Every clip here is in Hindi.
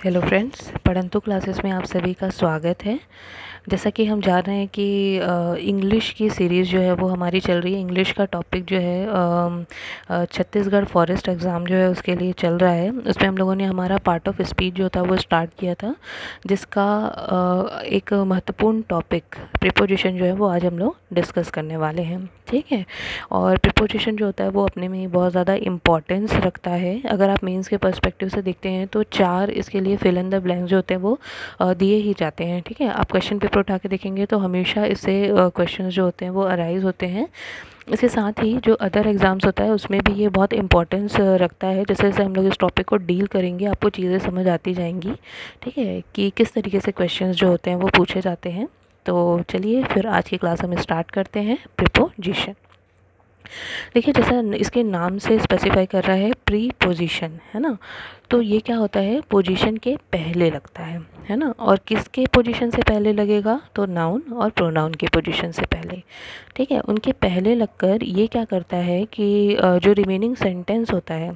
हेलो फ्रेंड्स, पढ़ंतु क्लासेस में आप सभी का स्वागत है। जैसा कि हम जान रहे हैं कि इंग्लिश की सीरीज़ जो है वो हमारी चल रही है। इंग्लिश का टॉपिक जो है छत्तीसगढ़ फॉरेस्ट एग्ज़ाम जो है उसके लिए चल रहा है। उसमें हम लोगों ने हमारा पार्ट ऑफ स्पीच जो था वो स्टार्ट किया था, जिसका एक महत्वपूर्ण टॉपिक प्रीपोजिशन जो है वो आज हम लोग डिस्कस करने वाले हैं। ठीक है, और प्रीपोजिशन जो होता है वो अपने में ही बहुत ज़्यादा इम्पॉर्टेंस रखता है। अगर आप मेंस के पर्सपेक्टिव से देखते हैं तो 4 इसके लिए फिल इन द ब्लैंक्स जो होते हैं वो दिए ही जाते हैं। ठीक है, आप क्वेश्चन पेपर उठा के देखेंगे तो हमेशा इससे क्वेश्चंस जो होते हैं वो अराइज होते हैं। इसके साथ ही जो अदर एग्ज़ाम्स होता है उसमें भी ये बहुत इंपॉर्टेंस रखता है। जैसे जैसे हम लोग इस टॉपिक को डील करेंगे आपको चीज़ें समझ आती जाएंगी। ठीक है, कि किस तरीके से क्वेश्चंस जो होते हैं वो पूछे जाते हैं। तो चलिए फिर आज की क्लास हम स्टार्ट करते हैं। प्रीपोजिशन, देखिए जैसा इसके नाम से स्पेसिफाई कर रहा है प्री पोजीशन, है ना। तो ये क्या होता है, पोजीशन के पहले लगता है ना। और किसके पोजीशन से पहले लगेगा, तो नाउन और प्रोनाउन के पोजीशन से पहले। ठीक है, उनके पहले लगकर ये क्या करता है कि जो रिमेनिंग सेंटेंस होता है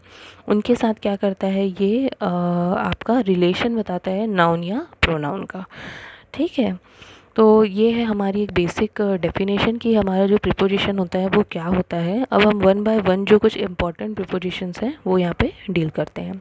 उनके साथ क्या करता है, ये आपका रिलेशन बताता है नाउन या प्रोनाउन का। ठीक है, तो ये है हमारी एक बेसिक डेफिनेशन कि हमारा जो प्रीपोजिशन होता है वो क्या होता है। अब हम वन बाय वन जो कुछ इंपॉर्टेंट प्रीपोजिशंस हैं वो यहाँ पे डील करते हैं।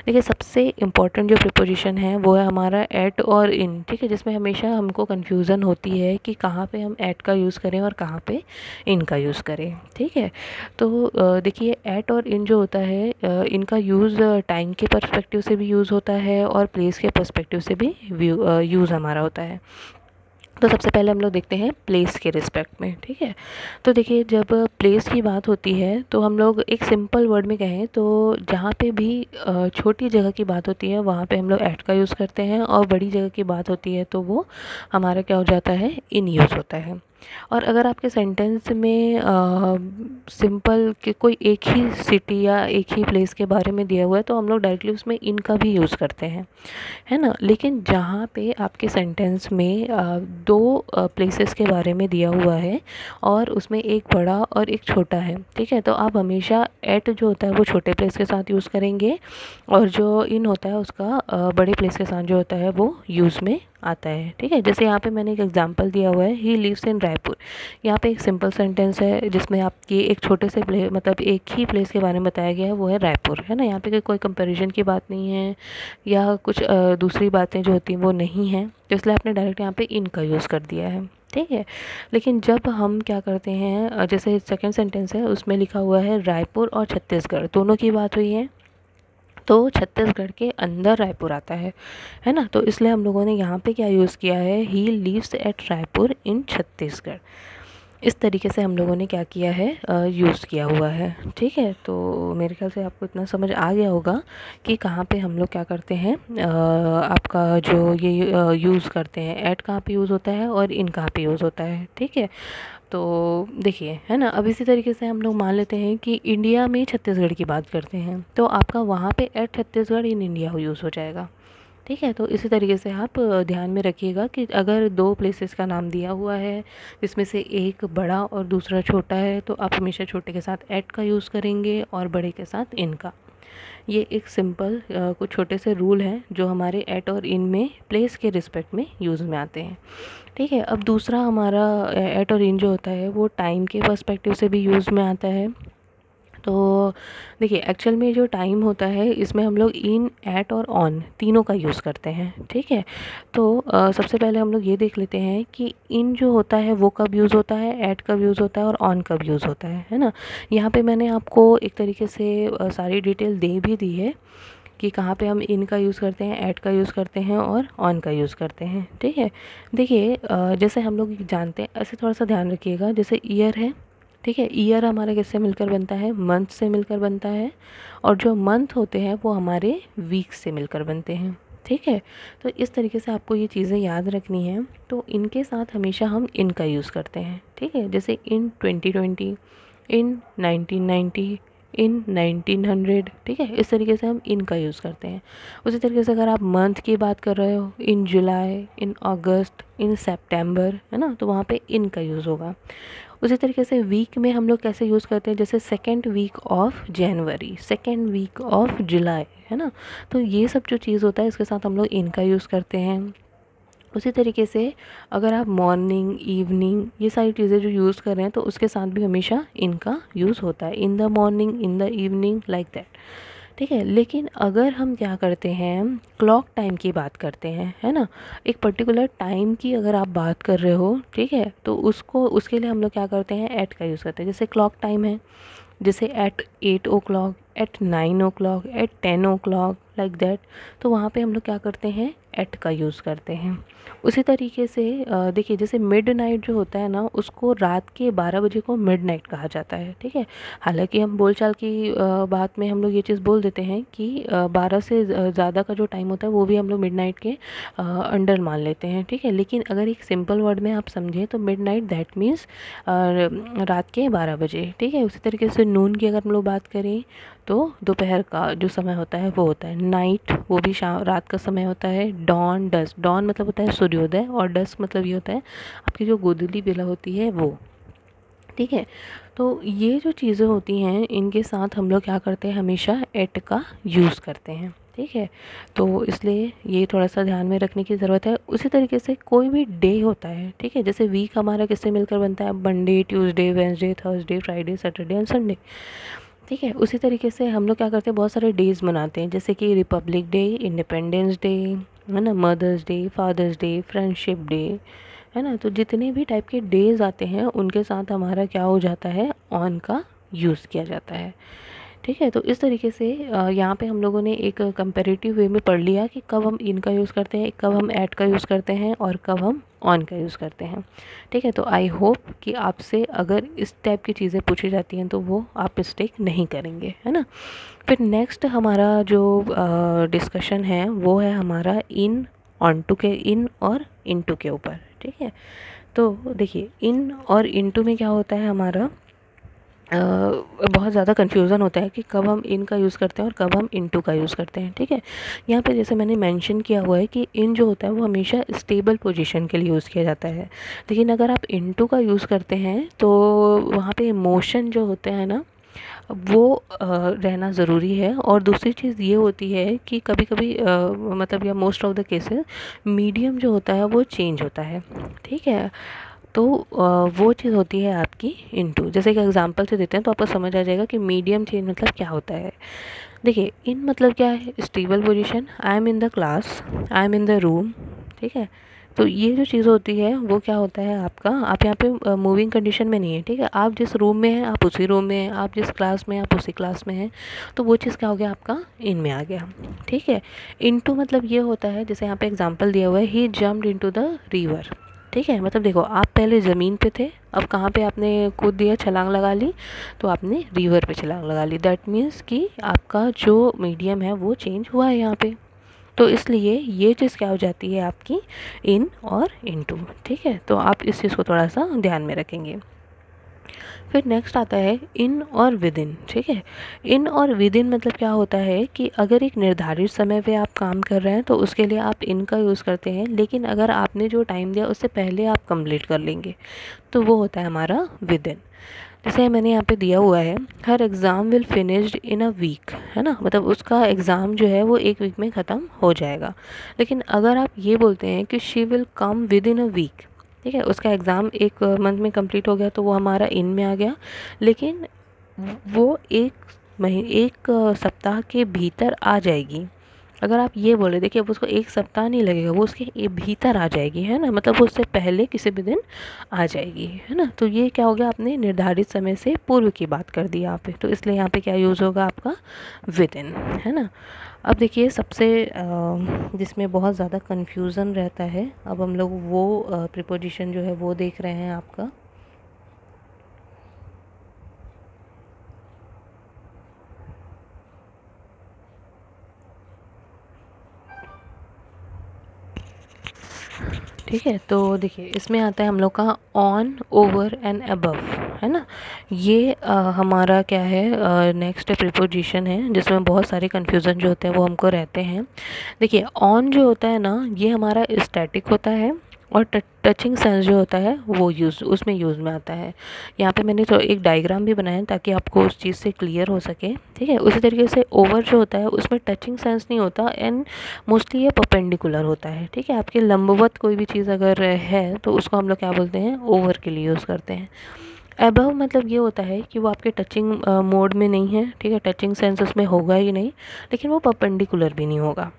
देखिए सबसे इम्पॉर्टेंट जो प्रीपोजिशन है वो है हमारा एट और इन। ठीक है, जिसमें हमेशा हमको कन्फ्यूज़न होती है कि कहाँ पे हम एट का यूज़ करें और कहाँ पे इन का यूज़ करें। ठीक है, तो देखिए एट और इन जो होता है इनका यूज़ टाइम के पर्सपेक्टिव से भी यूज़ होता है और प्लेस के पर्सपेक्टिव से भी यूज़ हमारा होता है। तो सबसे पहले हम लोग देखते हैं प्लेस के रिस्पेक्ट में। ठीक है, तो देखिए जब प्लेस की बात होती है तो हम लोग एक सिंपल वर्ड में कहें तो जहाँ पे भी छोटी जगह की बात होती है वहाँ पे हम लोग एट का यूज़ करते हैं, और बड़ी जगह की बात होती है तो वो हमारा क्या हो जाता है, इन यूज़ होता है। और अगर आपके सेंटेंस में सिंपल कि कोई एक ही सिटी या एक ही प्लेस के बारे में दिया हुआ है तो हम लोग डायरेक्टली उसमें इन का भी यूज़ करते हैं, है ना। लेकिन जहाँ पे आपके सेंटेंस में दो प्लेसेस के बारे में दिया हुआ है और उसमें एक बड़ा और एक छोटा है, ठीक है, तो आप हमेशा एट जो होता है वो छोटे प्लेस के साथ यूज़ करेंगे और जो इन होता है उसका बड़े प्लेस के साथ जो होता है वो यूज़ में आता है। ठीक है, जैसे यहाँ पे मैंने एक एग्जांपल दिया हुआ है, ही लिव्स इन रायपुर। यहाँ पे एक सिंपल सेंटेंस है जिसमें आपकी एक छोटे से मतलब एक ही प्लेस के बारे में बताया गया है, वो है रायपुर, है ना। यहाँ पे कोई कंपैरिजन की बात नहीं है या कुछ दूसरी बातें जो होती हैं वो नहीं हैं, तो इसलिए आपने डायरेक्ट यहाँ पे इन का यूज़ कर दिया है। ठीक है, लेकिन जब हम क्या करते हैं, जैसे सेकंड सेंटेंस है उसमें लिखा हुआ है रायपुर और छत्तीसगढ़ दोनों की बात हुई है, तो छत्तीसगढ़ के अंदर रायपुर आता है ना। तो इसलिए हम लोगों ने यहाँ पे क्या यूज़ किया है, ही लिव्स एट रायपुर इन छत्तीसगढ़। इस तरीके से हम लोगों ने क्या किया है, यूज़ किया हुआ है। ठीक है, तो मेरे ख्याल से आपको इतना समझ आ गया होगा कि कहाँ पे हम लोग क्या करते हैं, आपका जो ये यूज़ करते हैं, ऐट कहाँ पे यूज़ होता है और इन कहाँ पे यूज़ होता है। ठीक है, तो देखिए है ना। अब इसी तरीके से हम लोग मान लेते हैं कि इंडिया में छत्तीसगढ़ की बात करते हैं तो आपका वहाँ पे at Chhattisgarh in India use हो जाएगा। ठीक है, तो इसी तरीके से आप ध्यान में रखिएगा कि अगर दो प्लेसेस का नाम दिया हुआ है जिसमें से एक बड़ा और दूसरा छोटा है तो आप हमेशा छोटे के साथ एट का यूज़ करेंगे और बड़े के साथ इन का। ये एक सिंपल कुछ छोटे से रूल हैं जो हमारे एट और इन में प्लेस के रिस्पेक्ट में यूज़ में आते हैं। ठीक है, अब दूसरा हमारा एट और इन जो होता है वो टाइम के पर्सपेक्टिव से भी यूज़ में आता है। तो देखिए एक्चुअल में जो टाइम होता है इसमें हम लोग इन, एट और ऑन तीनों का यूज़ करते हैं। ठीक है, तो सबसे पहले हम लोग ये देख लेते हैं कि इन जो होता है वो कब यूज़ होता है, एट कब यूज़ होता है और ऑन कब यूज़ होता है ना। यहाँ पे मैंने आपको एक तरीके से सारी डिटेल दे भी दी है कि कहाँ पे हम इन का यूज़ करते हैं, एट का यूज़ करते हैं और ऑन का यूज़ करते हैं। ठीक है, देखिए जैसे हम लोग जानते हैं, ऐसे थोड़ा सा ध्यान रखिएगा, जैसे ईयर है। ठीक है, ईयर हमारा किससे मिलकर बनता है, मंथ से मिलकर बनता है, और जो मंथ होते हैं वो हमारे वीक से मिलकर बनते हैं। ठीक है, तो इस तरीके से आपको ये चीज़ें याद रखनी है। तो इनके साथ हमेशा हम इन का यूज़ करते हैं। ठीक है, जैसे इन 2020, इन 1990, इन 1900। ठीक है, इस तरीके से हम इन का यूज़ करते हैं। उसी तरीके से अगर आप मंथ की बात कर रहे हो, इन जुलाई, इन अगस्त, इन सितंबर, है ना, तो वहाँ पे इन का यूज़ होगा। उसी तरीके से वीक में हम लोग कैसे यूज़ करते हैं, जैसे second week of January, second week of July, है ना। तो ये सब जो चीज़ होता है इसके साथ हम लोग इनका यूज़ करते हैं। उसी तरीके से अगर आप मॉर्निंग, इवनिंग, ये सारी चीज़ें जो यूज़ कर रहे हैं तो उसके साथ भी हमेशा इनका यूज़ होता है, in the morning, in the evening, like that, ठीक है। लेकिन अगर हम क्या करते हैं, क्लॉक टाइम की बात करते हैं, है ना, एक पर्टिकुलर टाइम की अगर आप बात कर रहे हो, ठीक है, तो उसको, उसके लिए हम लोग क्या करते हैं, एट का यूज़ करते हैं। जैसे क्लॉक टाइम है, जैसे at 8 o'clock, at 9 o'clock, at 10 o'clock, like that, तो वहाँ पे हम लोग क्या करते हैं, एट का यूज़ करते हैं। उसी तरीके से देखिए, जैसे मिडनाइट जो होता है ना, उसको रात के 12 बजे को मिडनाइट कहा जाता है, ठीक है। हालांकि हम बोलचाल की बात में हम लोग ये चीज़ बोल देते हैं कि 12 से ज़्यादा का जो टाइम होता है वो भी हम लोग मिडनाइट के अंडर मान लेते हैं, ठीक है। लेकिन अगर एक सिंपल वर्ड में आप समझें तो मिडनाइट दैट मीन्स रात के 12 बजे, ठीक है। उसी तरीके से नून की अगर हम लोग बात करें तो दोपहर का जो समय होता है वो होता है नाइट, वो भी शाम, रात का समय होता है। डॉन, डस्ट, डॉन मतलब होता है सूर्योदय, और डस्ट मतलब ये होता है आपकी जो गोधूली बेला होती है वो, ठीक है। तो ये जो चीज़ें होती हैं इनके साथ हम लोग क्या करते हैं, हमेशा एट का यूज़ करते हैं, ठीक है। तो इसलिए ये थोड़ा सा ध्यान में रखने की ज़रूरत है। उसी तरीके से कोई भी डे होता है, ठीक है, जैसे वीक हमारा किससे मिलकर बनता है, Monday, Tuesday, Wednesday, Thursday, Friday, Saturday and Sunday, ठीक है। उसी तरीके से हम लोग क्या करते हैं, बहुत सारे डेज़ मनाते हैं, जैसे कि रिपब्लिक डे, इंडिपेंडेंस डे, है ना, mother's day, father's day, friendship day, है ना। तो जितने भी टाइप के डेज़ आते हैं उनके साथ हमारा क्या हो जाता है, ऑन का यूज़ किया जाता है, ठीक है। तो इस तरीके से यहाँ पे हम लोगों ने एक कंपैरेटिव वे में पढ़ लिया कि कब हम इन का यूज़ करते हैं, कब हम ऐट का यूज़ करते हैं और कब हम ऑन का यूज़ करते हैं, ठीक है। तो आई होप कि आपसे अगर इस टाइप की चीज़ें पूछी जाती हैं तो वो आप मिस्टेक नहीं करेंगे, है ना। फिर नेक्स्ट हमारा जो डिस्कशन है वो है हमारा इन, ऑन टू के, इन और इनटू के ऊपर, ठीक है। तो देखिए, इन और इनटू में क्या होता है हमारा, बहुत ज़्यादा कन्फ्यूज़न होता है कि कब हम इन का यूज़ करते हैं और कब हम इनटू का यूज़ करते हैं, ठीक है। यहाँ पे जैसे मैंने मेंशन किया हुआ है कि इन जो होता है वो हमेशा स्टेबल पोजीशन के लिए यूज़ किया जाता है। लेकिन अगर आप इनटू का यूज़ करते हैं तो वहाँ पे इमोशन जो होते हैं ना वो रहना ज़रूरी है। और दूसरी चीज़ ये होती है कि कभी कभी मतलब या most of the cases medium जो होता है वो चेंज होता है, ठीक है। तो वो चीज़ होती है आपकी इनटू। जैसे कि एग्जांपल से देते हैं तो आपको समझ आ जाएगा कि मीडियम चेंज मतलब क्या होता है। देखिए, इन मतलब क्या है, stable position, I am in the class, I am in the room, ठीक है। तो ये जो चीज़ होती है वो क्या होता है आपका, आप यहाँ पे मूविंग कंडीशन में नहीं है, ठीक है। आप जिस रूम में हैं आप उसी रूम में हैं, आप जिस क्लास में हैं आप उसी क्लास में हैं। तो वो चीज़ क्या हो गया आपका, इन में आ गया, ठीक है। इनटू मतलब ये होता है, जैसे यहाँ पे एग्जांपल दिया हुआ है, ही जम्प्ड इनटू द रिवर, ठीक है। मतलब देखो, आप पहले ज़मीन पे थे, अब कहाँ पे आपने कूद दिया, छलांग लगा ली, तो आपने रिवर पे छलांग लगा ली। दैट मीन्स कि आपका जो मीडियम है वो चेंज हुआ है यहाँ पे। तो इसलिए ये चीज़ क्या हो जाती है आपकी, इन और इनटू, ठीक है। तो आप इस चीज़ को थोड़ा सा ध्यान में रखेंगे। फिर नेक्स्ट आता है इन और विद इन, ठीक है। इन और विद इन मतलब क्या होता है कि अगर एक निर्धारित समय पे आप काम कर रहे हैं तो उसके लिए आप इन का यूज़ करते हैं, लेकिन अगर आपने जो टाइम दिया उससे पहले आप कंप्लीट कर लेंगे तो वो होता है हमारा विद इन। जैसे मैंने यहाँ पे दिया हुआ है, हर exam will finished in a week, है ना, मतलब उसका एग्ज़ाम जो है वो एक वीक में ख़त्म हो जाएगा। लेकिन अगर आप ये बोलते हैं कि she will come within a week, ठीक है, उसका एग्ज़ाम एक मंथ में कंप्लीट हो गया तो वो हमारा इन में आ गया। लेकिन वो एक सप्ताह के भीतर आ जाएगी। अगर आप ये बोले, देखिए अब उसको एक सप्ताह नहीं लगेगा, वो उसके भीतर आ जाएगी, है ना, मतलब वो उससे पहले किसी भी दिन आ जाएगी, है ना। तो ये क्या हो गया, आपने निर्धारित समय से पूर्व की बात कर दी यहाँ पे, तो इसलिए यहाँ पे क्या यूज़ होगा आपका, विद इन, है ना। अब देखिए, सबसे जिसमें बहुत ज़्यादा कन्फ्यूज़न रहता है, अब हम लोग वो प्रीपोजिशन जो है वो देख रहे हैं आपका। ठीक है, तो देखिए इसमें आता है हम लोग का ऑन, ओवर एंड अबव, है ना। ये हमारा क्या है, नेक्स्ट प्रीपोजिशन है जिसमें बहुत सारे कन्फ्यूज़न जो होते हैं वो हमको रहते हैं। देखिए, ऑन जो होता है ना, ये हमारा स्टैटिक होता है और टचिंग सेंस जो होता है वो उसमें यूज़ में आता है। यहाँ पे मैंने तो एक डायग्राम भी बनाया है ताकि आपको उस चीज़ से क्लियर हो सके, ठीक है। उसी तरीके से ओवर जो होता है उसमें टचिंग सेंस नहीं होता एंड मोस्टली ये परपेंडिकुलर होता है, ठीक है। आपके लंबवत कोई भी चीज़ अगर है तो उसको हम लोग क्या बोलते हैं, ओवर के लिए यूज़ करते हैं। अबव मतलब ये होता है कि वो आपके टचिंग मोड में नहीं है, ठीक है, टचिंग सेंस उसमें होगा ही नहीं, लेकिन वो परपेंडिकुलर भी नहीं होगा,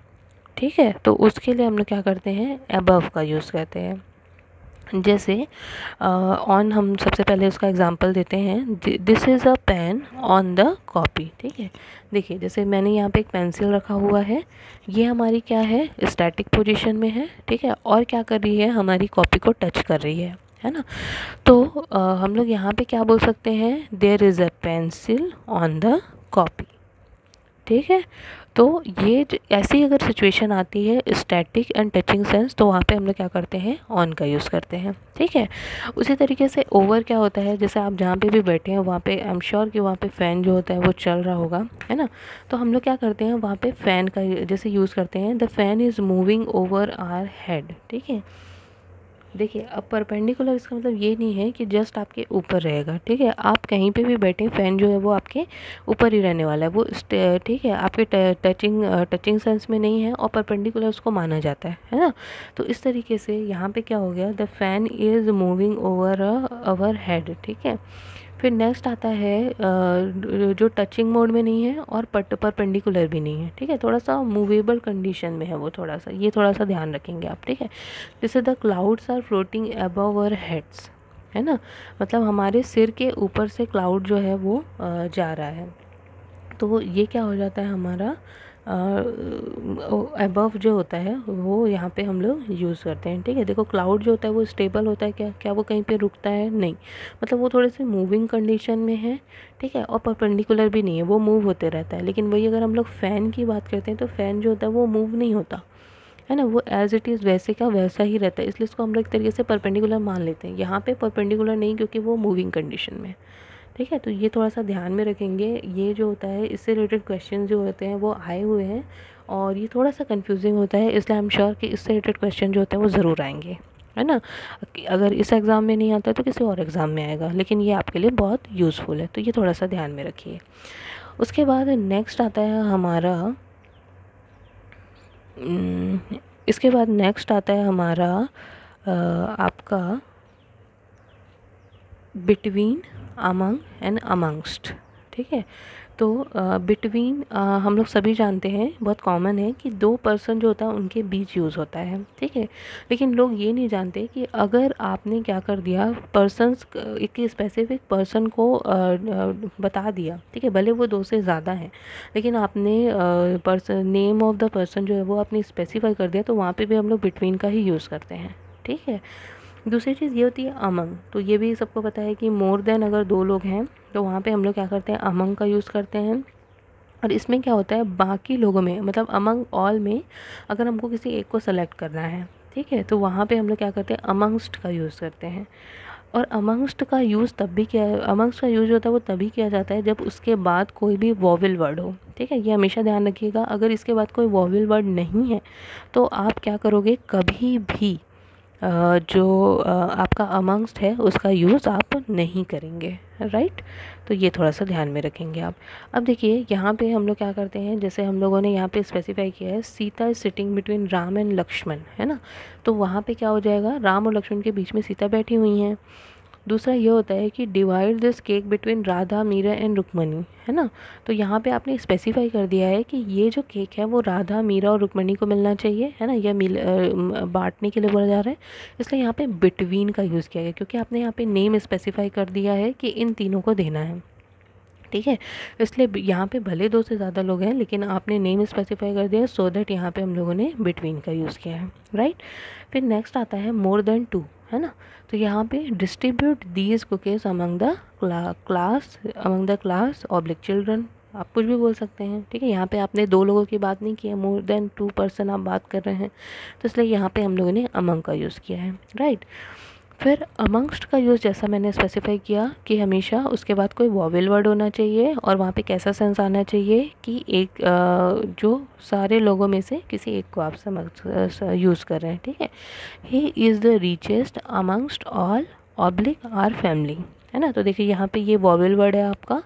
ठीक है। तो उसके लिए हम लोग क्या करते हैं, अबव का यूज़ करते हैं। जैसे ऑन, हम सबसे पहले उसका एग्जांपल देते हैं, this is a pain on the copy, ठीक है। देखिए जैसे मैंने यहाँ पे एक पेंसिल रखा हुआ है, ये हमारी क्या है, स्टैटिक पोजीशन में है, ठीक है, और क्या कर रही है, हमारी कॉपी को टच कर रही है ना। तो हम लोग यहाँ पे क्या बोल सकते हैं, there is a pencil on the copy, ठीक है। तो ये ऐसी अगर सिचुएशन आती है स्टैटिक एंड टचिंग सेंस, तो वहाँ पे हम लोग क्या करते हैं, ऑन का यूज़ करते हैं, ठीक है। उसी तरीके से ओवर क्या होता है, जैसे आप जहाँ पे भी बैठे हैं वहाँ पे आई एम श्योर कि वहाँ पे फ़ैन जो होता है वो चल रहा होगा, है ना। तो हम लोग क्या करते हैं, वहाँ पे फ़ैन का जैसे यूज़ करते हैं, the fan is moving over our head, ठीक है। देखिए अब परपेंडिकुलर इसका मतलब ये नहीं है कि जस्ट आपके ऊपर रहेगा, ठीक है। आप कहीं पे भी बैठे, फ़ैन जो है वो आपके ऊपर ही रहने वाला है, वो ठीक है, आपके टचिंग सेंस में नहीं है और परपेंडिकुलर उसको माना जाता है ना। तो इस तरीके से यहाँ पे क्या हो गया, the fan is moving over our head, ठीक है। फिर नेक्स्ट आता है जो टचिंग मोड में नहीं है और परपेंडिकुलर भी नहीं है, ठीक है, थोड़ा सा मूवेबल कंडीशन में है वो, थोड़ा सा ये थोड़ा सा ध्यान रखेंगे आप, ठीक है। जैसे the clouds are floating above our heads, है ना, मतलब हमारे सिर के ऊपर से क्लाउड जो है वो जा रहा है। तो ये क्या हो जाता है हमारा, अबव जो होता है वो यहाँ पे हम लोग यूज़ करते हैं, ठीक है। देखो क्लाउड जो होता है वो स्टेबल होता है, क्या क्या वो कहीं पे रुकता है, नहीं, मतलब वो थोड़े से मूविंग कंडीशन में है, ठीक है, और परपेंडिकुलर भी नहीं है, वो मूव होते रहता है। लेकिन वही अगर हम लोग फ़ैन की बात करते हैं तो फ़ैन जो होता है वो मूव नहीं होता है ना, वो एज़ इट इज़ वैसे का वैसा ही रहता है, इसलिए इसको हम लोग एक तरीके से परपेंडिकुलर मान लेते हैं। यहाँ पे परपेंडिकुलर नहीं, क्योंकि वो मूविंग कंडीशन में है, ठीक है। तो ये थोड़ा सा ध्यान में रखेंगे, ये जो होता है इससे रिलेटेड क्वेश्चन जो होते हैं वो आए हुए हैं और ये थोड़ा सा कंफ्यूजिंग होता है, इसलिए आई एम श्योर कि इससे रिलेटेड क्वेश्चन जो होते हैं वो ज़रूर आएंगे, है ना। अगर इस एग्ज़ाम में नहीं आता तो किसी और एग्ज़ाम में आएगा, लेकिन ये आपके लिए बहुत यूज़फुल है, तो ये थोड़ा सा ध्यान में रखिए। उसके बाद नेक्स्ट आता है हमारा इसके बाद नेक्स्ट आता है हमारा आपका बिटवीन, अमंग एंड अमंगस्ट, ठीक है। तो बिटवीन हम लोग सभी जानते हैं, बहुत कॉमन है कि दो पर्सन जो होता है उनके बीच यूज़ होता है, ठीक है। लेकिन लोग ये नहीं जानते कि अगर आपने क्या कर दिया, पर्सन्स एक स्पेसिफिक पर्सन को बता दिया, ठीक है, भले वो दो से ज़्यादा हैं, लेकिन आपने person, name of the person जो है वो आपने स्पेसिफाई कर दिया, तो वहाँ पे भी हम लोग बिटवीन का ही यूज़ करते हैं, ठीक है। दूसरी चीज़ ये होती है अमंग, तो ये भी सबको पता है कि मोर देन अगर दो लोग हैं तो वहाँ पे हम लोग क्या करते हैं, अमंग का यूज़ करते हैं। और इसमें क्या होता है, बाकी लोगों में, मतलब अमंग ऑल में अगर हमको किसी एक को सेलेक्ट करना है, ठीक है, तो वहाँ पे हम लोग क्या करते हैं, अमंगस्ट का यूज़ करते हैं। और अमंगस्ट का यूज़ तब भी किया, अमंगस्ट का यूज़ होता है वो तभी किया जाता है जब उसके बाद कोई भी वॉवेल वर्ड हो, ठीक है, ये हमेशा ध्यान रखिएगा। अगर इसके बाद कोई वॉवेल वर्ड नहीं है तो आप क्या करोगे, कभी भी जो आपका अमंगस्ट है उसका यूज़ आप नहीं करेंगे, राइट। तो ये थोड़ा सा ध्यान में रखेंगे आप। अब देखिए यहाँ पे हम लोग क्या करते हैं, जैसे हम लोगों ने यहाँ पे स्पेसिफाई किया है, Sita is sitting between Ram and Lakshman, है ना। तो वहाँ पे क्या हो जाएगा, राम और लक्ष्मण के बीच में सीता बैठी हुई हैं। दूसरा ये होता है कि divide this cake between Radha, Meera and Rukmini, है ना। तो यहाँ पे आपने स्पेसिफाई कर दिया है कि ये जो केक है वो राधा, मीरा और रुक्मणी को मिलना चाहिए, है ना, या बांटने के लिए बोला जा रहा है, इसलिए यहाँ पे बिटवीन का यूज़ किया गया, क्योंकि आपने यहाँ पे नेम स्पेसिफाई कर दिया है कि इन तीनों को देना है, ठीक है। इसलिए यहाँ पे भले दो से ज़्यादा लोग हैं, लेकिन आपने नेम स्पेसिफाई कर दिया सो दैट यहाँ पे हम लोगों ने बिटवीन का यूज़ किया है, राइट। फिर नेक्स्ट आता है मोर देन टू, है ना। तो यहाँ पे distribute these cookies among the class oblique children, आप कुछ भी बोल सकते हैं, ठीक है। यहाँ पे आपने दो लोगों की बात नहीं की है, मोर देन टू पर्सन आप बात कर रहे हैं, तो इसलिए यहाँ पे हम लोगों ने अमंग का यूज़ किया है, राइट। फिर अमंगस्ट का यूज़ जैसा मैंने स्पेसिफाई किया कि हमेशा उसके बाद कोई वॉवेल वर्ड होना चाहिए और वहाँ पे कैसा सेंस आना चाहिए कि एक जो सारे लोगों में से किसी एक को आप समझ यूज़ कर रहे हैं, ठीक है। He is the richest amongst all oblique our family, है ना। तो देखिए यहाँ पे ये वॉवेल वर्ड है आपका,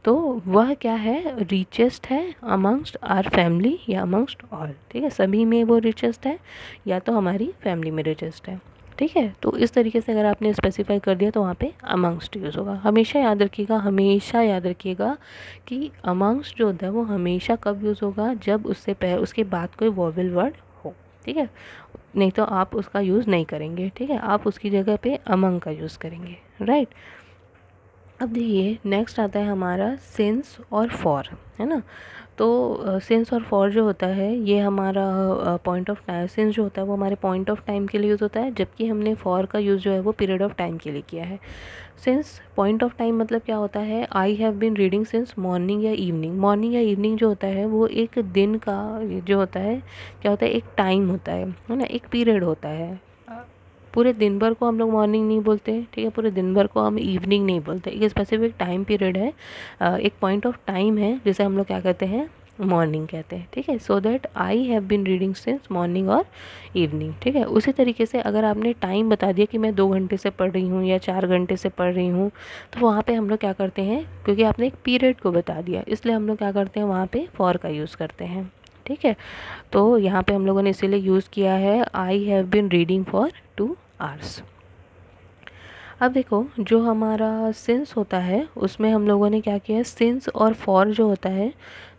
तो वह क्या है, रिचेस्ट है अमंगस्ट आर फैमिली या अमंगस्ट ऑल, ठीक है। सभी में वो रिचेस्ट है या तो हमारी फैमिली में रिचेस्ट है, ठीक है। तो इस तरीके से अगर आपने स्पेसिफाई कर दिया तो वहाँ पे अमंगस्ट यूज़ होगा। हमेशा याद रखिएगा, हमेशा याद रखिएगा कि अमंगस्ट जो होता है वो हमेशा कब यूज़ होगा, जब उसके बाद कोई वॉवेल वर्ड हो, ठीक है। नहीं तो आप उसका यूज़ नहीं करेंगे, ठीक है। आप उसकी जगह पे अमंग का यूज़ करेंगे, राइट। अब देखिए नेक्स्ट आता है हमारा सिंस और फॉर, है ना। तो सिंस और फॉर जो होता है ये हमारा पॉइंट ऑफ टाइम, सिंस जो होता है वो हमारे पॉइंट ऑफ टाइम के लिए यूज़ होता है, जबकि हमने फॉर का यूज़ जो है वो पीरियड ऑफ टाइम के लिए किया है। सिंस पॉइंट ऑफ टाइम मतलब क्या होता है, I have been reading since morning या इवनिंग। मॉर्निंग या इवनिंग जो होता है वो एक दिन का जो होता है, क्या होता है, एक टाइम होता है ना, एक पीरियड होता है। पूरे दिन भर को हम लोग मॉर्निंग नहीं बोलते, ठीक है, पूरे दिन भर को हम इवनिंग नहीं बोलते। एक स्पेसिफिक टाइम पीरियड है, एक पॉइंट ऑफ टाइम है जिसे हम लोग क्या कहते हैं, मॉर्निंग कहते हैं, ठीक है। So that I have been reading since morning और इवनिंग, ठीक है। उसी तरीके से अगर आपने टाइम बता दिया कि मैं 2 घंटे से पढ़ रही हूँ या 4 घंटे से पढ़ रही हूँ, तो वहाँ पे हम लोग क्या करते हैं, क्योंकि आपने एक पीरियड को बता दिया, इसलिए हम लोग क्या करते हैं, वहाँ पे फॉर का यूज़ करते हैं, ठीक है। तो यहाँ पे हम लोगों ने इसीलिए यूज़ किया है I have been reading for 2 hours. अब देखो जो हमारा सिंस होता है उसमें हम लोगों ने क्या किया है, सिंस और फॉर जो होता है,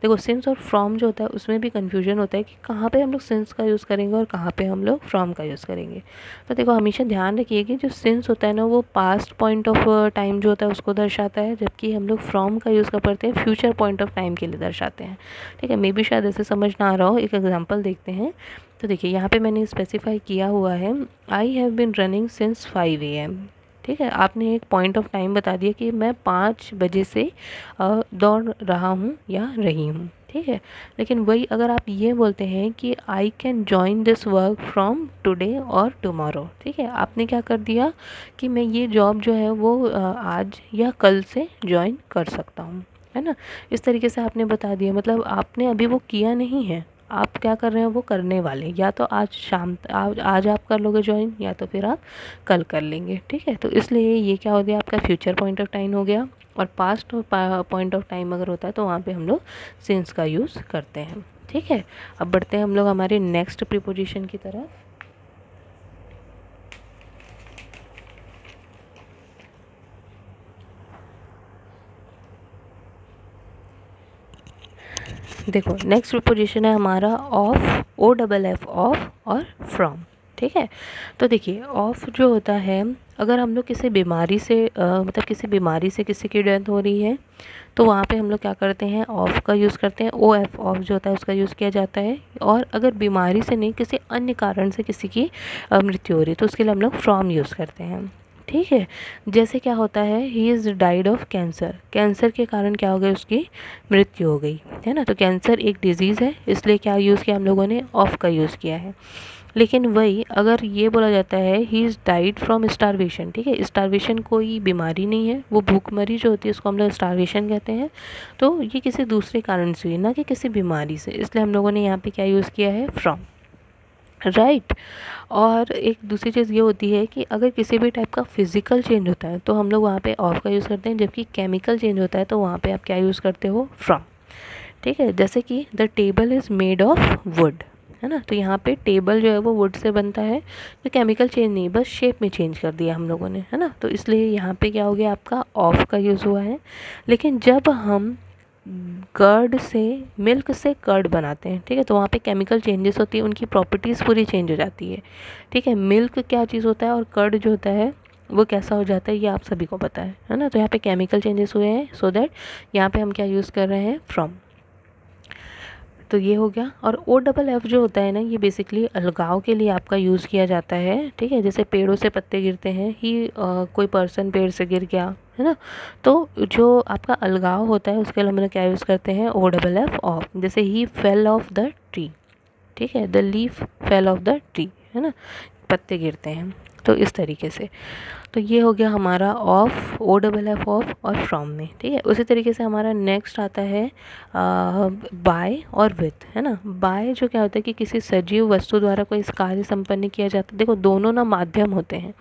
देखो सिंस और फ्रॉम जो होता है उसमें भी कन्फ्यूजन होता है कि कहाँ पे हम लोग सिंस का यूज़ करेंगे और कहाँ पे हम लोग फ्रॉम का यूज़ करेंगे। तो देखो हमेशा ध्यान रखिए कि जो सिंस होता है ना वो पास्ट पॉइंट ऑफ टाइम जो होता है उसको दर्शाता है, जबकि हम लोग फ्रॉम का यूज़ करते हैं फ्यूचर पॉइंट ऑफ टाइम के लिए दर्शाते हैं, ठीक है। मे बी शायद ऐसे समझ ना आ रहा हो, एक एग्जाम्पल देखते हैं। तो देखिए यहाँ पे मैंने स्पेसिफाई किया हुआ है I have been running since 5 AM, ठीक है। आपने एक पॉइंट ऑफ टाइम बता दिया कि मैं 5 बजे से दौड़ रहा हूँ या रही हूँ, ठीक है। लेकिन वही अगर आप ये बोलते हैं कि I can join this work from today और टुमारो, ठीक है, आपने क्या कर दिया कि मैं ये जॉब जो है वो आज या कल से जॉइन कर सकता हूँ, है ना। इस तरीके से आपने बता दिया, मतलब आपने अभी वो किया नहीं है, आप क्या कर रहे हैं, वो करने वाले, या तो आज शाम आज आप कर लोगे ज्वाइन या तो फिर आप कल कर लेंगे, ठीक है। तो इसलिए ये क्या हो गया, आपका फ्यूचर पॉइंट ऑफ टाइम हो गया। और पास्ट पॉइंट ऑफ टाइम अगर होता है तो वहाँ पे हम लोग सिंस का यूज़ करते हैं, ठीक है। अब बढ़ते हैं हम लोग हमारे नेक्स्ट प्रीपोजिशन की तरफ। देखो नेक्स्ट प्रीपोजिशन है हमारा ऑफ, OFF ऑफ और फ्रॉम, ठीक है। तो देखिए ऑफ जो होता है, अगर हम लोग किसी बीमारी से मतलब किसी बीमारी से किसी की डेथ हो रही है तो वहाँ पे हम लोग क्या करते हैं, ऑफ का यूज़ करते हैं, OF ऑफ जो होता है उसका यूज़ किया जाता है। और अगर बीमारी से नहीं किसी अन्य कारण से किसी की मृत्यु हो रही है तो उसके लिए हम लोग फ्रॉम यूज़ करते हैं, ठीक है। जैसे क्या होता है, he is died of cancer, cancer के कारण क्या हो गई, उसकी मृत्यु हो गई, है ना। तो कैंसर एक डिजीज़ है, इसलिए क्या यूज़ किया हम लोगों ने, ऑफ का यूज़ किया है। लेकिन वही अगर ये बोला जाता है he is died from starvation, ठीक है, स्टारवेशन कोई बीमारी नहीं है, वो भूखमरी जो होती है उसको हम लोग स्टारवेशन कहते हैं। तो ये किसी दूसरे कारण से हुई, ना कि किसी बीमारी से, इसलिए हम लोगों ने यहाँ पे क्या यूज़ किया है, फ्रॉम, राइट। और एक दूसरी चीज़ ये होती है कि अगर किसी भी टाइप का फिज़िकल चेंज होता है तो हम लोग वहाँ पे ऑफ का यूज़ करते हैं, जबकि केमिकल चेंज होता है तो वहाँ पे आप क्या यूज़ करते हो, फ्रॉम, ठीक है। जैसे कि the table is made of would, है ना। तो यहाँ पे टेबल जो है वो वुड से बनता है, तो केमिकल चेंज नहीं, बस शेप में चेंज कर दिया हम लोगों ने, है ना। तो इसलिए यहाँ पे क्या हो गया, आपका ऑफ का यूज़ हुआ है। लेकिन जब हम कर्ड से, मिल्क से कर्ड बनाते हैं, ठीक है, तो वहाँ पे केमिकल चेंजेस होती है, उनकी प्रॉपर्टीज़ पूरी चेंज हो जाती है, ठीक है। मिल्क क्या चीज़ होता है और कर्ड जो होता है वो कैसा हो जाता है, ये आप सभी को पता है ना। तो यहाँ पे केमिकल चेंजेस हुए हैं, सो दैट यहाँ पे हम क्या यूज़ कर रहे हैं, फ्रॉम। तो ये हो गया। और OFF जो होता है ना, ये बेसिकली अलगाव के लिए आपका यूज़ किया जाता है, ठीक है। जैसे पेड़ों से पत्ते गिरते हैं, ही कोई पर्सन पेड़ से गिर गया, है ना। तो जो आपका अलगाव होता है उसके लिए हम लोग क्या यूज़ करते हैं, OFF ऑफ। जैसे ही फेल ऑफ द ट्री, ठीक है, the leaf fell off the tree, है ना, पत्ते गिरते हैं। तो इस तरीके से। तो ये हो गया हमारा of, O double F of और फ्रॉम में, ठीक है। उसी तरीके से हमारा नेक्स्ट आता है बाय और विथ, है ना। बाय जो क्या होता है कि किसी सजीव वस्तु द्वारा कोई कार्य संपन्न किया जाता है। देखो दोनों ना माध्यम होते हैं,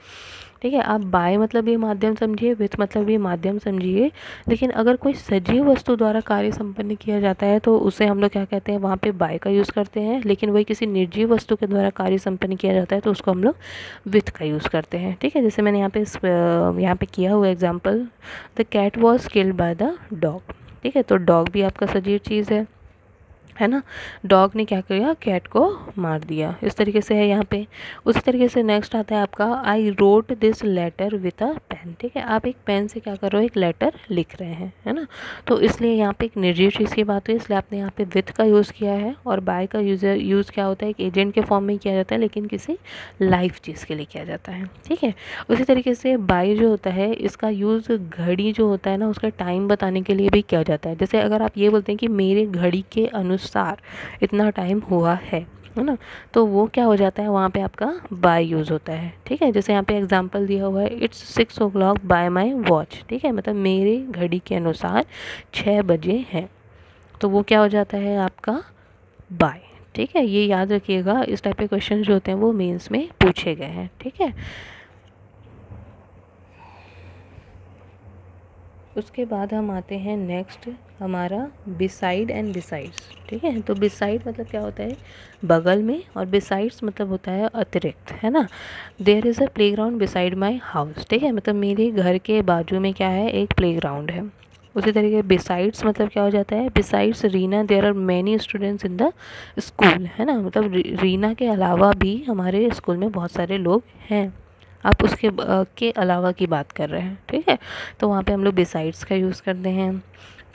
ठीक है। आप बाय मतलब ये माध्यम समझिए, विथ मतलब ये माध्यम समझिए। लेकिन अगर कोई सजीव वस्तु द्वारा कार्य संपन्न किया जाता है तो उसे हम लोग क्या कहते हैं, वहाँ पे बाय का यूज़ करते हैं। लेकिन वही किसी निर्जीव वस्तु के द्वारा कार्य संपन्न किया जाता है तो उसको हम लोग विथ का यूज़ करते हैं, ठीक है। जैसे मैंने यहाँ पे किया हुआ example, the cat was killed by the dog, ठीक है। तो डॉग भी आपका सजीव चीज़ है ना। डॉग ने क्या किया, कैट को मार दिया, इस तरीके से है यहाँ पे। उसी तरीके से नेक्स्ट आता है आपका I wrote this letter with a pen, ठीक है। आप एक पेन से क्या कर रहे हो, एक लेटर लिख रहे हैं, है ना। तो इसलिए यहाँ पे एक निर्जीव चीज़ की बात हुई, इसलिए आपने यहाँ पे विथ का यूज़ किया है। और बाय का यूज़ क्या होता है, एक एजेंट के फॉर्म में किया जाता है, लेकिन किसी लाइव चीज़ के लिए किया जाता है, ठीक है। उसी तरीके से बाय जो होता है, इसका यूज़ घड़ी जो होता है ना, उसका टाइम बताने के लिए भी किया जाता है। जैसे अगर आप ये बोलते हैं कि मेरे घड़ी के अनुसार इतना टाइम हुआ है ना, तो वो क्या हो जाता है, वहाँ पे आपका बाय यूज़ होता है, ठीक है। जैसे यहाँ पे एग्जांपल दिया हुआ है, it's 6 o'clock bye my watch, ठीक है। मतलब मेरे घड़ी के अनुसार 6 बजे हैं, तो वो क्या हो जाता है आपका बाय, ठीक है। ये याद रखिएगा, इस टाइप के क्वेश्चन जो होते हैं वो मेंस में पूछे गए हैं, ठीक है। उसके बाद हम आते हैं नेक्स्ट हमारा बिसाइड एंड बिसाइड्स, ठीक है। तो बिसाइड मतलब क्या होता है, बगल में, और बिसाइड्स मतलब होता है अतिरिक्त, है ना। There is a playground beside my house, ठीक है। मतलब मेरे घर के बाजू में क्या है, एक प्लेग्राउंड है। उसी तरीके बिसाइड्स मतलब क्या हो जाता है, besides Reena there are many students in the school, है ना। मतलब रीना के अलावा भी हमारे स्कूल में बहुत सारे लोग हैं, आप उसके के अलावा की बात कर रहे हैं, ठीक है। तो वहाँ पे हम लोग बिसाइड्स का यूज़ करते हैं।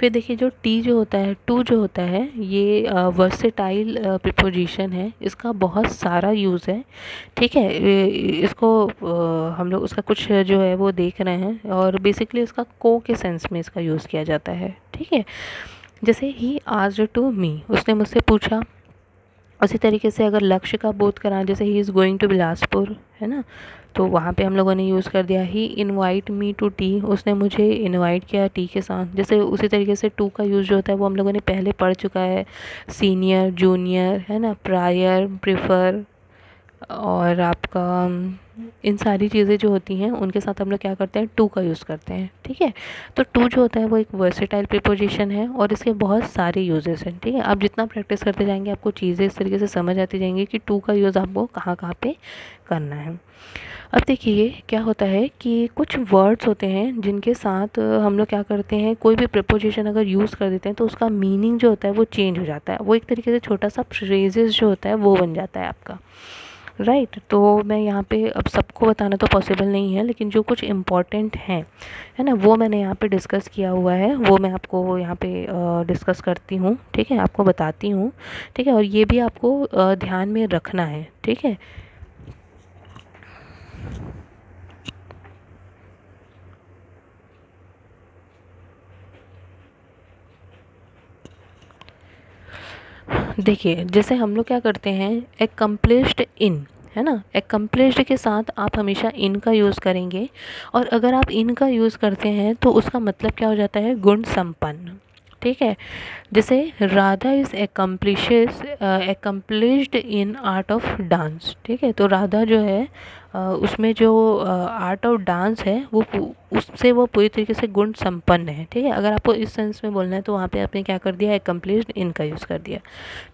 फिर देखिए जो टी जो होता है, टू जो होता है, ये वर्सेटाइल प्रीपोजिशन है, इसका बहुत सारा यूज़ है, ठीक है। इसको हम लोग उसका कुछ जो है वो देख रहे हैं, और बेसिकली इसका को के सेंस में इसका यूज़ किया जाता है, ठीक है। जैसे ही आस्क्ड टू मी, उसने मुझसे पूछा। उसी तरीके से अगर लक्ष्य का बोध कराएं, जैसे he is going to Bilaspur, है ना, तो वहाँ पे हम लोगों ने यूज़ कर दिया ही इनवाइट मी टू टी, उसने मुझे इनवाइट किया टी के साथ। जैसे उसी तरीके से टू का यूज़ जो होता है वो हम लोगों ने पहले पढ़ चुका है, सीनियर, जूनियर, है ना, प्रायर, प्रेफर, और आपका इन सारी चीज़ें जो होती हैं उनके साथ हम लोग क्या करते हैं, टू का यूज़ करते हैं, ठीक है। तो टू जो होता है वो एक वर्सेटाइल प्रीपोजिशन है, और इसके बहुत सारे यूजेस हैं, ठीक है। आप जितना प्रैक्टिस करते जाएंगे आपको चीज़ें इस तरीके से समझ आती जाएंगी कि टू का यूज़ आपको कहाँ कहाँ पे करना है। अब देखिए क्या होता है कि कुछ वर्ड्स होते हैं जिनके साथ हम लोग क्या करते हैं, कोई भी प्रीपोजिशन अगर यूज़ कर देते हैं तो उसका मीनिंग जो होता है वो चेंज हो जाता है, वो एक तरीके से छोटा सा फ्रेजेस जो होता है वो बन जाता है आपका, राइट। तो मैं यहाँ पे अब सबको बताना तो पॉसिबल नहीं है, लेकिन जो कुछ इम्पॉर्टेंट हैं, है ना, वो मैंने यहाँ पे डिस्कस किया हुआ है, वो मैं आपको यहाँ पे डिस्कस करती हूँ, ठीक है, आपको बताती हूँ, ठीक है। और ये भी आपको ध्यान में रखना है, ठीक है। देखिए जैसे हम लोग क्या करते हैं, एकम्प्लिश्ड इन, है ना, एकम्प्लिश्ड के साथ आप हमेशा इन का यूज़ करेंगे, और अगर आप इन का यूज़ करते हैं तो उसका मतलब क्या हो जाता है, गुण संपन्न, ठीक है। जैसे Radha is accomplished in art of dance, ठीक है। तो राधा जो है उसमें जो आर्ट ऑफ डांस है वो उससे वो पूरी तरीके से गुण संपन्न है, ठीक है। अगर आपको इस सेंस में बोलना है तो वहाँ पे आपने क्या कर दिया, एकम्प्लिश्ड इन का यूज़ कर दिया,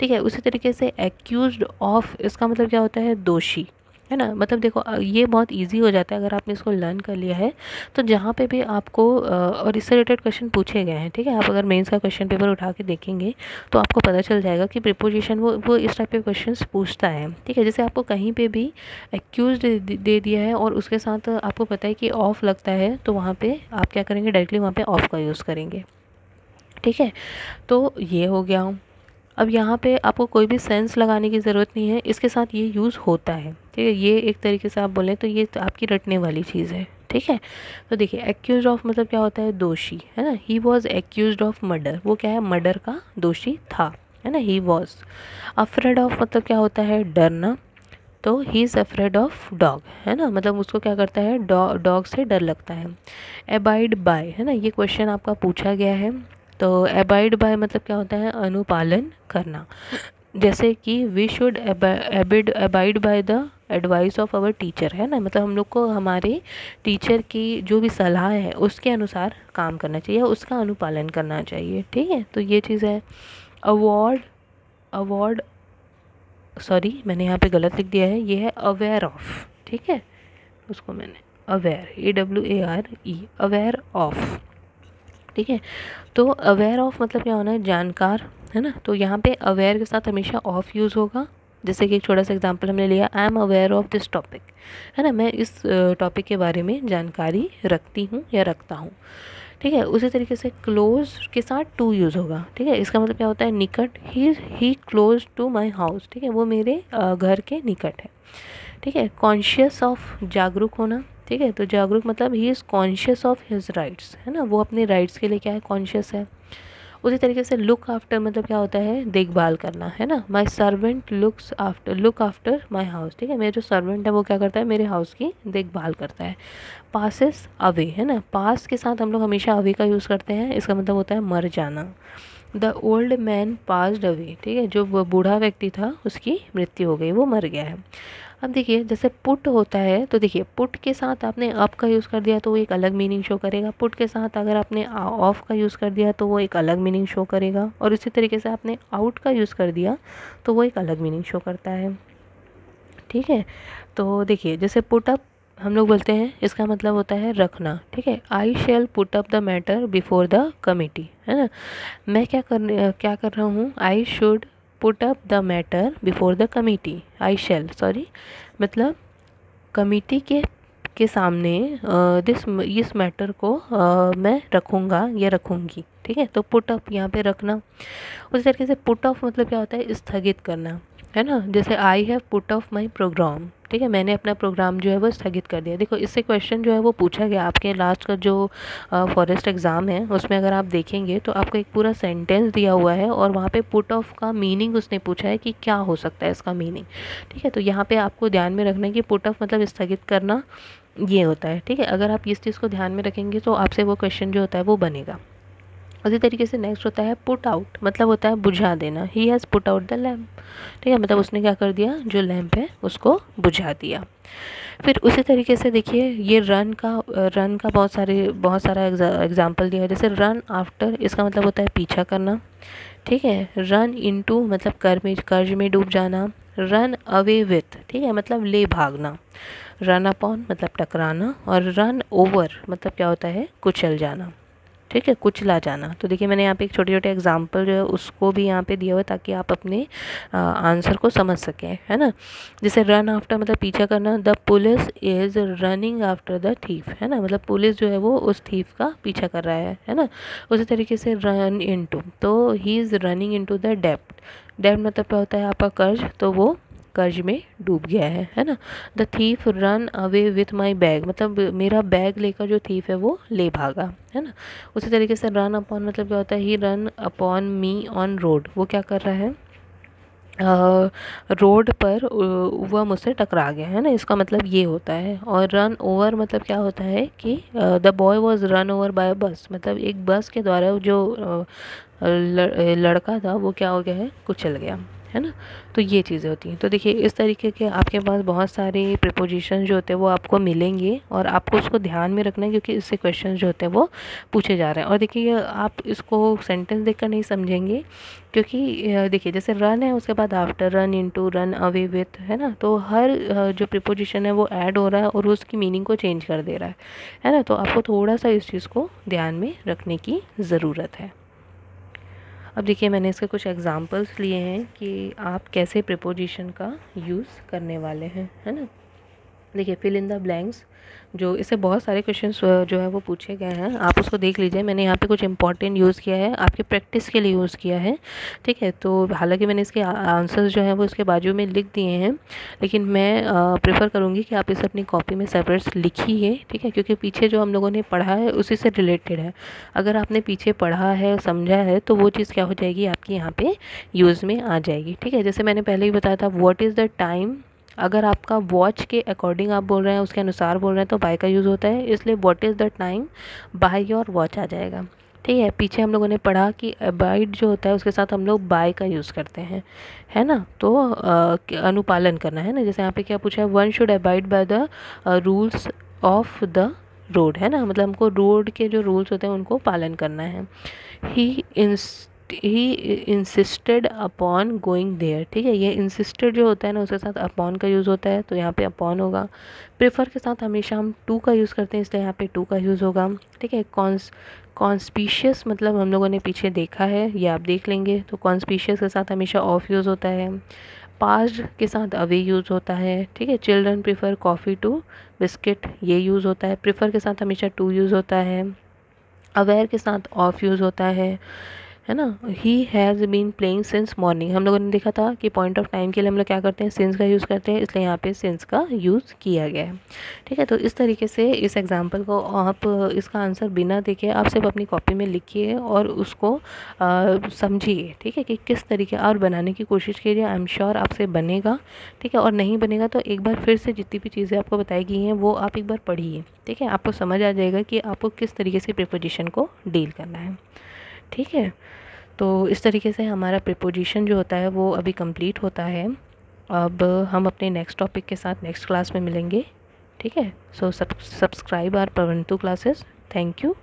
ठीक है। उसी तरीके से एक्यूज्ड ऑफ, इसका मतलब क्या होता है, दोषी, है ना। मतलब देखो ये बहुत इजी हो जाता है अगर आपने इसको लर्न कर लिया है, तो जहाँ पे भी आपको और इससे रिलेटेड क्वेश्चन पूछे गए हैं, ठीक है। आप अगर मेंस का क्वेश्चन पेपर उठा के देखेंगे तो आपको पता चल जाएगा कि प्रीपोजिशन वो इस टाइप के क्वेश्चंस पूछता है, ठीक है। जैसे आपको कहीं पे भी एक्यूज दे दिया है और उसके साथ आपको पता है कि ऑफ लगता है, तो वहाँ पे आप क्या करेंगे, डायरेक्टली वहाँ पे ऑफ का यूज़ करेंगे, ठीक है। तो ये हो गया। अब यहाँ पे आपको कोई भी सेंस लगाने की ज़रूरत नहीं है, इसके साथ ये यूज़ होता है, ठीक है। ये एक तरीके से आप बोलें तो ये तो आपकी रटने वाली चीज़ है, ठीक है। तो देखिए एक्यूज ऑफ मतलब क्या होता है, दोषी, है ना। He was accuse of murder, वो क्या है, मर्डर का दोषी था, है ना, ही वॉज। अफ्रेड ऑफ मतलब क्या होता है, डरना। तो he is afraid of dog, है ना, मतलब उसको क्या करता है, डॉग से डर लगता है। अबाइड बाय, है ना, ये क्वेश्चन आपका पूछा गया है। तो अबाइड बाय मतलब क्या होता है, अनुपालन करना। जैसे कि we should abide by the advice of our teacher, है ना, मतलब हम लोग को हमारे टीचर की जो भी सलाह है उसके अनुसार काम करना चाहिए, उसका अनुपालन करना चाहिए, ठीक है। तो ये चीज़ है। अवॉर्ड, अवॉर्ड, सॉरी मैंने यहाँ पे गलत लिख दिया है, ये है अवेयर ऑफ, ठीक है, उसको मैंने अवेयर, AWARE, अवेयर ऑफ, ठीक है। तो अवेयर ऑफ मतलब क्या होना है, जानकार, है ना। तो यहाँ पे अवेयर के साथ हमेशा ऑफ यूज़ होगा। जैसे कि एक छोटा सा एग्जांपल हमने लिया, I am aware of this topic, है ना, मैं इस टॉपिक के बारे में जानकारी रखती हूँ या रखता हूँ, ठीक है। उसी तरीके से क्लोज के साथ टू यूज़ होगा, ठीक है। इसका मतलब क्या होता है, निकट, ही क्लोज टू माई हाउस, ठीक है, वो मेरे घर के निकट है, ठीक है। कॉन्शियस ऑफ, जागरूक होना, ठीक है। तो जागरूक मतलब he is conscious of his rights, है ना, वो अपने राइट्स के लिए क्या है, कॉन्शियस है। उसी तरीके से लुक आफ्टर मतलब क्या होता है, देखभाल करना, है ना। My servant look after my house, ठीक है, मेरा जो सर्वेंट है वो क्या करता है, मेरे हाउस की देखभाल करता है। पासेस अवे, है ना, पास के साथ हम लोग हमेशा अवे का यूज़ करते हैं, इसका मतलब होता है मर जाना। The old man passed away, ठीक है, जो वो बूढ़ा व्यक्ति था उसकी मृत्यु हो गई, वो मर गया है। अब देखिए जैसे पुट होता है, तो देखिए पुट के साथ आपने अप का यूज़ कर दिया तो वो एक अलग मीनिंग शो करेगा। पुट के साथ अगर आपने ऑफ का यूज़ कर दिया तो वो एक अलग मीनिंग शो करेगा। और इसी तरीके से आपने आउट का यूज़ कर दिया तो वो एक अलग मीनिंग शो करता है, ठीक है। तो देखिए जैसे पुट अप हम लोग बोलते हैं, इसका मतलब होता है रखना, ठीक है। I shall put up the matter before the committee, है ना, मैं क्या कर रहा हूँ, I should put up the matter before the committee, I shall, sorry, मतलब कमिटी के सामने इस मैटर को मैं रखूँगा या रखूँगी, ठीक है। तो पुट अप यहाँ पे रखना। उसी तरीके से पुट ऑफ मतलब क्या होता है, स्थगित करना, है ना। जैसे I have put of my programme, ठीक है, मैंने अपना प्रोग्राम जो है वो स्थगित कर दिया। देखो इससे क्वेश्चन जो है वो पूछा गया आपके लास्ट का जो फॉरेस्ट एग्ज़ाम है उसमें, अगर आप देखेंगे तो आपको एक पूरा सेंटेंस दिया हुआ है और वहाँ पे पुट ऑफ का मीनिंग उसने पूछा है कि क्या हो सकता है इसका मीनिंग, ठीक है। तो यहाँ पे आपको ध्यान में रखना है कि पुट ऑफ मतलब स्थगित करना ये होता है, ठीक है। अगर आप इस चीज़ को ध्यान में रखेंगे तो आपसे वो क्वेश्चन जो होता है वो बनेगा। उसी तरीके से नेक्स्ट होता है पुट आउट, मतलब होता है बुझा देना। He has put out the lamp, ठीक है, मतलब उसने क्या कर दिया, जो लैम्प है उसको बुझा दिया। फिर उसी तरीके से देखिए ये रन का बहुत सारा एग्जाम्पल दिया है। जैसे रन आफ्टर, इसका मतलब होता है पीछा करना, ठीक है। रन इनटू मतलब कर्ज में डूब जाना। रन अवे विथ, ठीक है, मतलब ले भागना। रन अपॉन मतलब टकराना। और रन ओवर मतलब क्या होता है, कुचल जाना, ठीक है, कुचला जाना। तो देखिए मैंने यहाँ पे एक छोटे छोटे एग्जाम्पल जो है उसको भी यहाँ पे दिया हुआ है ताकि आप अपने आंसर को समझ सकें, है ना। जैसे रन आफ्टर मतलब पीछा करना। The police is running after the thief, है ना, मतलब पुलिस जो है वो उस थीफ का पीछा कर रहा है ना। उसी तरीके से रन इनटू, तो he is running into the डेप्ट। डेप्ट मतलब क्या होता है आपका कर्ज, तो वो कर्ज में डूब गया है ना। The thief run away with my bag, मतलब मेरा बैग लेकर जो थीफ है वो ले भागा, है ना। उसी तरीके से रन अपॉन मतलब क्या होता है, he run upon me on road, वो क्या कर रहा है, रोड पर वह मुझसे टकरा गया, है ना, इसका मतलब ये होता है। और रन ओवर मतलब क्या होता है कि the boy was run over by बस, मतलब एक बस के द्वारा जो लड़का था वो क्या हो गया है, कुचल गया, है ना। तो ये चीज़ें होती हैं। तो देखिए इस तरीके के आपके पास बहुत सारे प्रीपोजिशन जो होते हैं वो आपको मिलेंगे और आपको उसको ध्यान में रखना है क्योंकि इससे क्वेश्चन जो होते हैं वो पूछे जा रहे हैं। और देखिए आप इसको सेंटेंस देखकर नहीं समझेंगे क्योंकि देखिए जैसे रन है उसके बाद after, run into, run away with, है ना। तो हर जो प्रीपोजिशन है वो ऐड हो रहा है और उसकी मीनिंग को चेंज कर दे रहा है ना। तो आपको थोड़ा सा इस चीज़ को ध्यान में रखने की ज़रूरत है। अब देखिए मैंने इसके कुछ एग्जांपल्स लिए हैं कि आप कैसे प्रीपोजिशन का यूज़ करने वाले हैं, है ना। देखिए फिल इन द ब्लैंक्स, जो इससे बहुत सारे क्वेश्चंस जो है वो पूछे गए हैं, आप उसको देख लीजिए। मैंने यहाँ पे कुछ इंपॉर्टेंट यूज़ किया है, आपके प्रैक्टिस के लिए यूज़ किया है, ठीक है। तो हालांकि मैंने इसके आंसर्स जो हैं वो इसके बाजू में लिख दिए हैं, लेकिन मैं प्रेफर करूँगी कि आप इसे अपनी कॉपी में सेपरेट लिखिए, ठीक है, क्योंकि पीछे जो हम लोगों ने पढ़ा है उसी से रिलेटेड है। अगर आपने पीछे पढ़ा है, समझा है, तो वो चीज़ क्या हो जाएगी आपकी यहाँ पर यूज़ में आ जाएगी, ठीक है। जैसे मैंने पहले ही बताया था, व्हाट इज़ द टाइम अगर आपका वॉच के अकॉर्डिंग आप बोल रहे हैं, उसके अनुसार बोल रहे हैं, तो बाय का यूज़ होता है, इसलिए what is the time by your watch आ जाएगा। ठीक है, पीछे हम लोगों ने पढ़ा कि अबाइड जो होता है उसके साथ हम लोग बाय का यूज़ करते हैं, है ना। तो अनुपालन करना है ना, जैसे यहाँ पे क्या पूछा है, one should abide by the rules of the road, है ना, मतलब हमको रोड के जो रूल्स होते हैं उनको पालन करना है। He he insisted upon going there. ठीक है, ये इंसिस्टेड जो होता है ना उसके साथ अपॉन का यूज़ होता है, तो यहाँ पे अपॉन होगा। प्रेफर के साथ हमेशा हम टू का यूज़ करते हैं, इसलिए यहाँ पे टू का यूज़ होगा। ठीक है, कॉन्स्पिशियस मतलब हम लोगों ने पीछे देखा है, ये आप देख लेंगे। तो कॉन्स्पिशियस के साथ हमेशा ऑफ यूज़ होता है। पास्ट के साथ अवे यूज़ होता है। ठीक है, children prefer coffee to biscuit, ये यूज़ होता है। प्रेफर के साथ हमेशा टू यूज़ होता है। अवेयर के साथ ऑफ यूज़ होता है ना। He has been playing since morning, हम लोगों ने देखा था कि पॉइंट ऑफ टाइम के लिए हम लोग क्या करते हैं, सिंस का यूज़ करते हैं, इसलिए यहाँ पे सिंस का यूज़ किया गया है। ठीक है, तो इस तरीके से इस एग्जांपल को आप इसका आंसर बिना देखे आप सिर्फ अपनी कॉपी में लिखिए और उसको समझिए। ठीक है, कि किस तरीके और बनाने की कोशिश कीजिए, आई एम श्योर आपसे बनेगा। ठीक है, और नहीं बनेगा तो एक बार फिर से जितनी भी चीज़ें आपको बताई गई हैं वो आप एक बार पढ़िए। ठीक है, आपको समझ आ जाएगा कि आपको किस तरीके से प्रीपोजिशन को डील करना है। ठीक है, तो इस तरीके से हमारा प्रीपोजिशन जो होता है वो अभी कंप्लीट होता है। अब हम अपने नेक्स्ट टॉपिक के साथ नेक्स्ट क्लास में मिलेंगे। ठीक है, सो सब्सक्राइब आवर परंतु क्लासेस। Thank you.